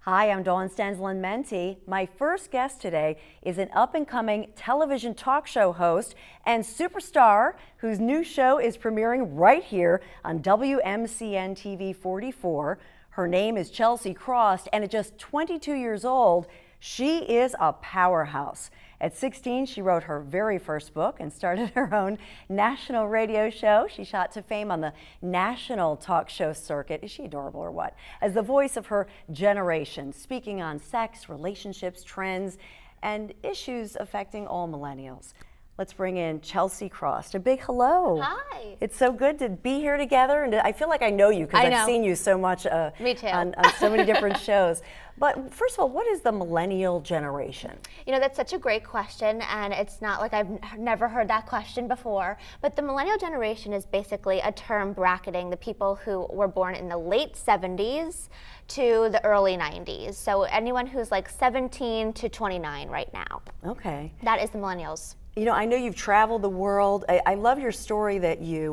Hi, I'm Dawn Stensland-Menti. My first guest today is an up-and-coming television talk show host and superstar whose new show is premiering right here on WMCN TV 44. Her name is Chelsea Cross, and at just 22 years old, she is a powerhouse. At 16, she wrote her very first book and started her own national radio show. She shot to fame on the national talk show circuit. Is she adorable or what? As the voice of her generation, speaking on sex, relationships, trends, and issues affecting all millennials. Let's bring in Chelsea Cross. A big hello. Hi. It's so good to be here together, and I feel like I know you because I've seen you so much Me too. on so many different shows. But first of all, what is the millennial generation? You know, that's such a great question, and it's not like I've never heard that question before. But the millennial generation is basically a term bracketing the people who were born in the late 70s to the early 90s. So anyone who's like 17 to 29 right now. Okay. That is the millennials. You know, I know you've traveled the world. I love your story that you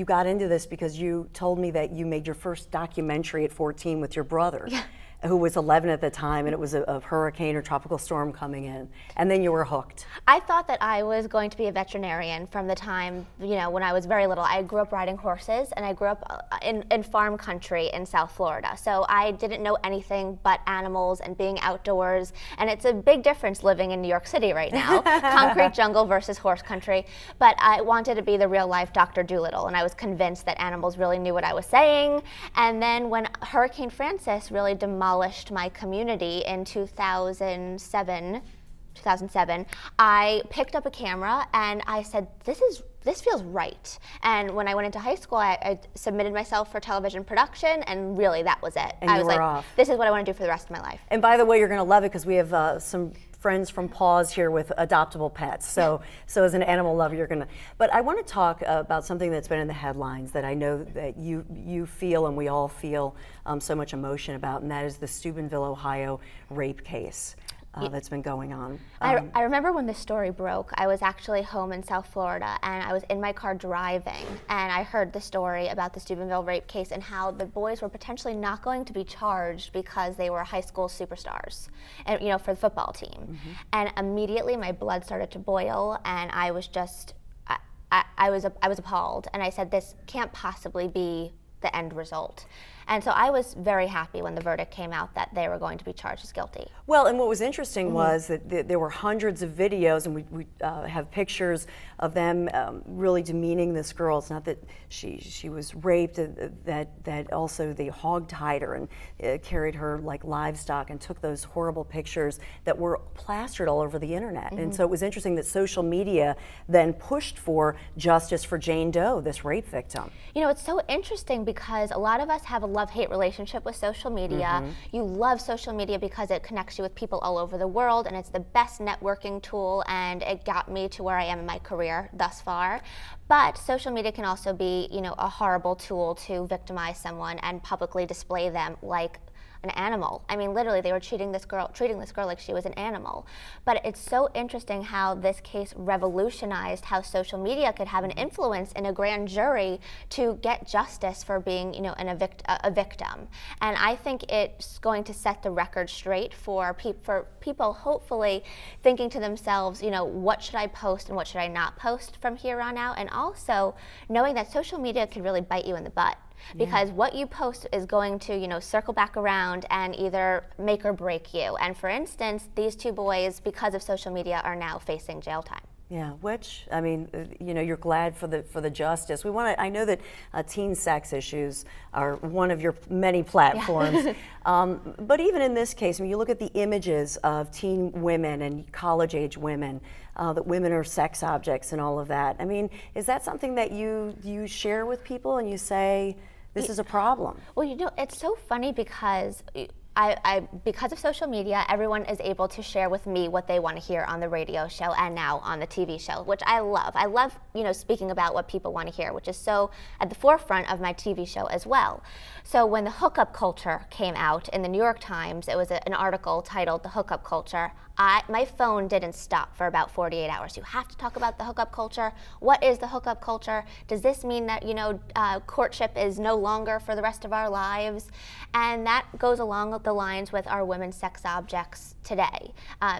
got into this because you told me that you made your first documentary at 14 with your brother, who was 11 at the time, and it was a hurricane or tropical storm coming in, and then you were hooked. I thought that I was going to be a veterinarian from the time, you know, when I was very little. I grew up riding horses, and I grew up in farm country in South Florida. So I didn't know anything but animals and being outdoors, and it's a big difference living in New York City right now, concrete jungle versus horse country. But I wanted to be the real life Dr. Dolittle, and I was convinced that animals really knew what I was saying. And then when Hurricane Frances really demolished my community in 2007, I picked up a camera and I said, this feels right. And when I went into high school, I submitted myself for television production, and really that was it. And I was like, off. this is what I want to do for the rest of my life. And by the way, you're going to love it because we have some friends from Paws here with adoptable pets. So as an animal lover, you're going to. But I want to talk about something that's been in the headlines that I know that you feel and we all feel so much emotion about, and that is the Steubenville, Ohio rape case. That's been going on. I remember when this story broke, I was actually home in South Florida, and I was in my car driving, and I heard the story about the Steubenville rape case and how the boys were potentially not going to be charged because they were high school superstars, and, you know, for the football team. Mm-hmm. And immediately my blood started to boil, and I was just, I was appalled, and I said, this can't possibly be the end result. And so I was very happy when the verdict came out that they were going to be charged as guilty. Well, and what was interesting was that there were hundreds of videos, and we have pictures of them really demeaning this girl. It's not that she was raped, that also they hog-tied her and carried her like livestock and took those horrible pictures that were plastered all over the internet. And so it was interesting that social media then pushed for justice for Jane Doe, this rape victim. You know, it's so interesting because a lot of us have a love-hate relationship with social media. You love social media because it connects you with people all over the world, and it's the best networking tool, and it got me to where I am in my career thus far. But social media can also be, you know, a horrible tool to victimize someone and publicly display them like an animal. I mean, literally, they were treating this girl like she was an animal. But it's so interesting how this case revolutionized how social media could have an influence in a grand jury to get justice for being, you know, a victim. And I think it's going to set the record straight for people hopefully thinking to themselves, you know, what should I post and what should I not post from here on out? And also knowing that social media can really bite you in the butt. Because what you post is going to, you know, circle back around and either make or break you. And for instance, these two boys, because of social media, are now facing jail time. Yeah, which, I mean, you know, you're glad for the justice. We want to. I know that teen sex issues are one of your many platforms, but even in this case, when you look at the images of teen women and college-age women, that women are sex objects and all of that. I mean, is that something that you share with people and you say, this is a problem? Well, you know, it's so funny because because of social media, everyone is able to share with me what they want to hear on the radio show and now on the TV show, which I love. I love, speaking about what people want to hear, which is so at the forefront of my TV show as well. So when the hookup culture came out in the New York Times, it was an article titled "The Hookup Culture." My phone didn't stop for about 48 hours. You have to talk about the hookup culture. What is the hookup culture? Does this mean that courtship is no longer for the rest of our lives? And that goes along the lines with our women's sex objects today,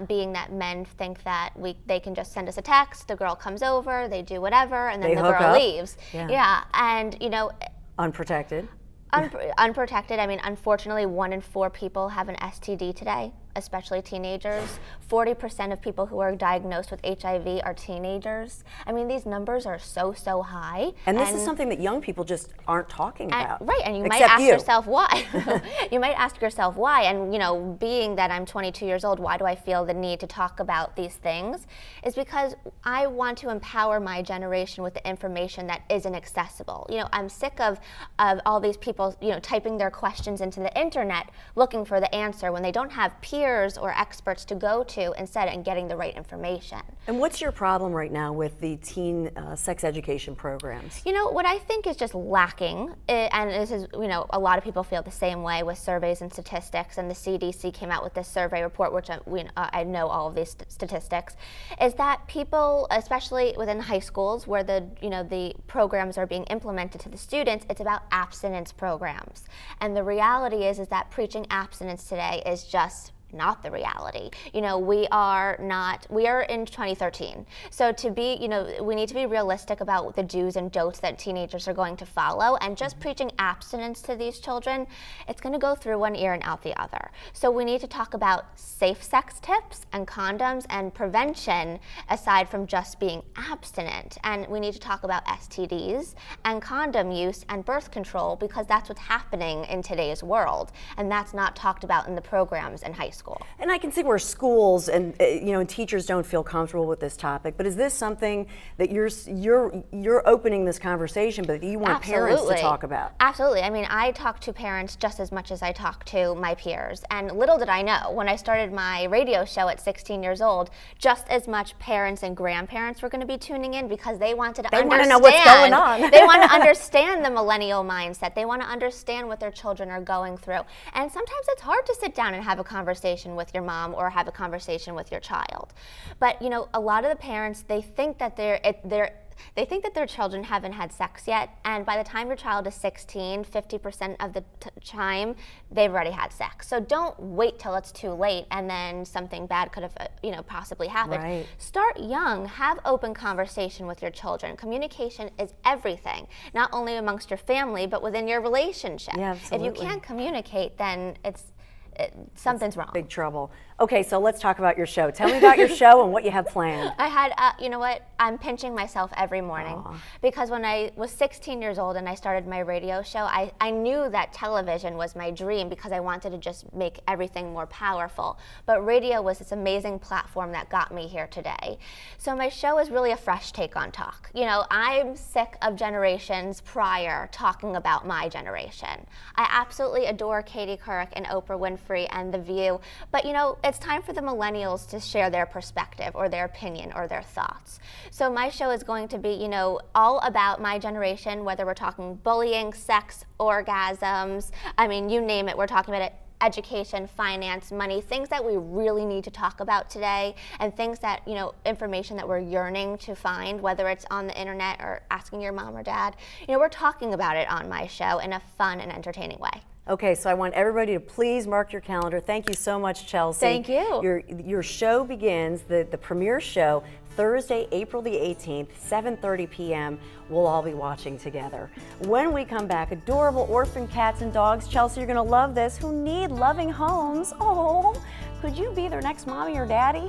being that men think that they can just send us a text, the girl comes over, they do whatever, and then the girl leaves. Yeah, and unprotected. Unprotected. I mean, unfortunately, 1 in 4 people have an STD today, especially teenagers. 40% of people who are diagnosed with HIV are teenagers. I mean, these numbers are so high. And this is something that young people just aren't talking about. Right, and you might ask yourself why. You might ask yourself why, and being that I'm 22 years old, why do I feel the need to talk about these things? Is because I want to empower my generation with the information that isn't accessible. I'm sick of all these people, typing their questions into the internet looking for the answer when they don't have peers or experts to go to instead and getting the right information. And what's your problem right now with the teen sex education programs? What I think is just lacking, and this is, a lot of people feel the same way with surveys and statistics, and the CDC came out with this survey report, which I know all of these statistics, is that people, especially within high schools where the programs are being implemented to the students, it's about abstinence programs. And the reality is that preaching abstinence today is just not the reality. We are in 2013. So we need to be realistic about the do's and don'ts that teenagers are going to follow, and just preaching abstinence to these children, it's going to go through one ear and out the other. So we need to talk about safe sex tips and condoms and prevention aside from just being abstinent. And we need to talk about STDs and condom use and birth control, because that's what's happening in today's world, and that's not talked about in the programs in high school. And I can see where schools and and teachers don't feel comfortable with this topic. But is this something that you're opening this conversation, but you want parents to talk about? Absolutely. I mean, I talk to parents just as much as I talk to my peers. And little did I know, when I started my radio show at 16 years old, just as much parents and grandparents were going to be tuning in, because they wanted to understand. They want to know what's going on. They want to understand the millennial mindset. They want to understand what their children are going through. And sometimes it's hard to sit down and have a conversation with your mom or have a conversation with your child. But a lot of the parents, they think that they think that their children haven't had sex yet, and by the time your child is 16, 50% of the time they've already had sex. So don't wait till it's too late and then something bad could have possibly happened. Right. Start young, have open conversation with your children. Communication is everything, not only amongst your family but within your relationship. Yeah, absolutely. If you can't communicate, then something's wrong. Big trouble. Okay, so let's talk about your show. Tell me about your show and what you have planned. I had, I'm pinching myself every morning. Because when I was 16 years old and I started my radio show, I knew that television was my dream because I wanted to just make everything more powerful. But radio was this amazing platform that got me here today. So my show is really a fresh take on talk. I'm sick of generations prior talking about my generation. I absolutely adore Katie Couric and Oprah Winfrey and The View, but it's time for the millennials to share their perspective or their opinion or their thoughts. So my show is going to be, all about my generation, whether we're talking bullying, sex, orgasms, I mean, you name it, we're talking about it. Education, finance, money, things that we really need to talk about today, and things that, information that we're yearning to find, whether it's on the internet or asking your mom or dad. We're talking about it on my show in a fun and entertaining way. Okay, so I want everybody to please mark your calendar. Thank you so much, Chelsea. Thank you. Your show begins, the premiere show, Thursday, April the 18th, 7:30 p.m. We'll all be watching together. When we come back, adorable orphan cats and dogs, Chelsea, you're gonna love this, who need loving homes. Oh, could you be their next mommy or daddy?